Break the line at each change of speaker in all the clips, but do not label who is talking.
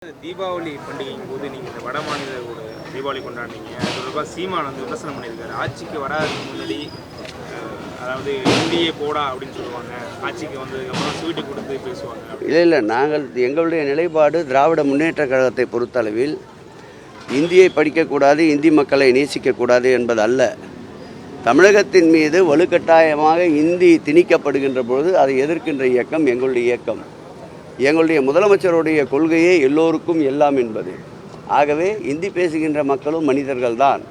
தீபாவளி பண்டிகையின் போது நீங்கள் இந்த வட மாநிலத்தோட தீபாவளி கொண்டாடினீங்க. அது தொடர்பாக சீமான் விமர்சனம் பண்ணியிருக்காரு. ஆட்சிக்கு வராதுக்கு முன்னாடி அதாவது இந்தியே போடா அப்படின்னு சொல்லுவாங்க, ஆட்சிக்கு வந்ததுக்கப்புறம் ஸ்வீட்டு கொடுத்து பேசுவாங்க.
இல்லை நாங்கள் எங்களுடைய நிலைப்பாடு திராவிட முன்னேற்ற கழகத்தை பொறுத்தளவில் இந்தியை படிக்கக்கூடாது, இந்தி மக்களை நேசிக்கக்கூடாது என்பது அல்ல. தமிழகத்தின் மீது வலுக்கட்டாயமாக இந்தி திணிக்கப்படுகின்ற பொழுது அதை எதிர்க்கின்ற இயக்கம் எங்களுடைய இயக்கம். எங்களுடைய முதலமைச்சருடைய கொள்கையே எல்லோருக்கும் எல்லாம் என்பது. ஆகவே இந்தி பேசுகின்ற மக்களும் மனிதர்கள்தான்.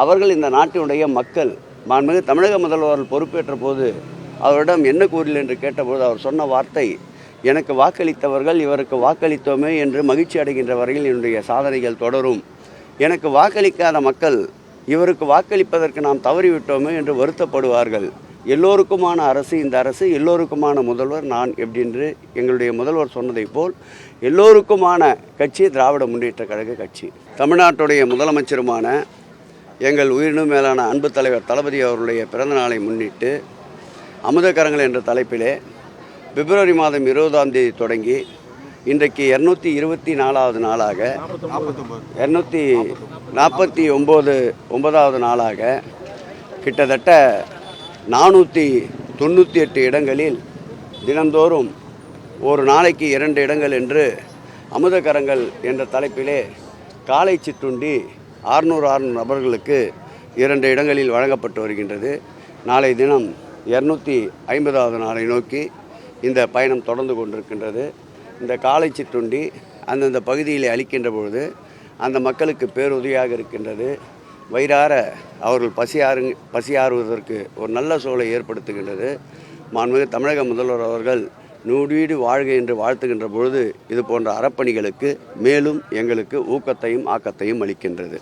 அவர்கள் இந்த நாட்டினுடைய மக்கள். மாண்புமிகு தமிழக முதல்வர் பொறுப்பேற்ற போது அவரிடம் என்ன கூறில் என்று கேட்டபோது அவர் சொன்ன வார்த்தை, எனக்கு வாக்களித்தவர்கள் இவருக்கு வாக்களித்தோமே என்று மகிழ்ச்சி அடைகின்ற வரையில் என்னுடைய சாதனைகள் தொடரும். எனக்கு வாக்களிக்காத மக்கள் இவருக்கு வாக்களிப்பதற்கு நாம் தவறிவிட்டோமே என்று வருத்தப்படுவார்கள். எல்லோருக்குமான அரசு இந்த அரசு, எல்லோருக்குமான முதல்வர் நான் எப்படின்று எங்களுடைய முதல்வர் சொன்னதை போல் எல்லோருக்குமான கட்சி திராவிட முன்னேற்ற கழக கட்சி. தமிழ்நாட்டுடைய முதலமைச்சருமான எங்கள் உயிரினும் மேலான அன்பு தலைவர் தளபதி அவருடைய பிறந்த நாளை முன்னிட்டு அமுதக்கரங்கள் என்ற தலைப்பிலே பிப்ரவரி மாதம் 20ஆம் தேதி தொடங்கி இன்றைக்கு 224வது நாளாக 249வது நாளாக கிட்டத்தட்ட 498 இடங்களில் தினந்தோறும் ஒரு நாளைக்கு 2 இடங்கள் என்று அமுதக்கரங்கள் என்ற தலைப்பிலே காலை சிற்றுண்டி 600 நபர்களுக்கு 2 இடங்களில் வழங்கப்பட்டு வருகின்றது. நாளை தினம் 250வது நாளை நோக்கி இந்த பயணம் தொடர்ந்து கொண்டிருக்கின்றது. இந்த காலை சிற்றுண்டி அந்தந்த பகுதியில் அளிக்கின்ற பொழுது அந்த மக்களுக்கு பேருதவியாக இருக்கின்றது. வயிறார அவர்கள் பசியாறுவதற்கு ஒரு நல்ல சூழலை ஏற்படுத்துகின்றது. மாண்புமிகு தமிழக முதல்வர் அவர்கள் நூடீடு வாழ்க என்று வாழ்த்துகின்ற பொழுது இது போன்ற அறப்பணிகளுக்கு மேலும் எங்களுக்கு ஊக்கத்தையும் ஆக்கத்தையும் அளிக்கின்றது.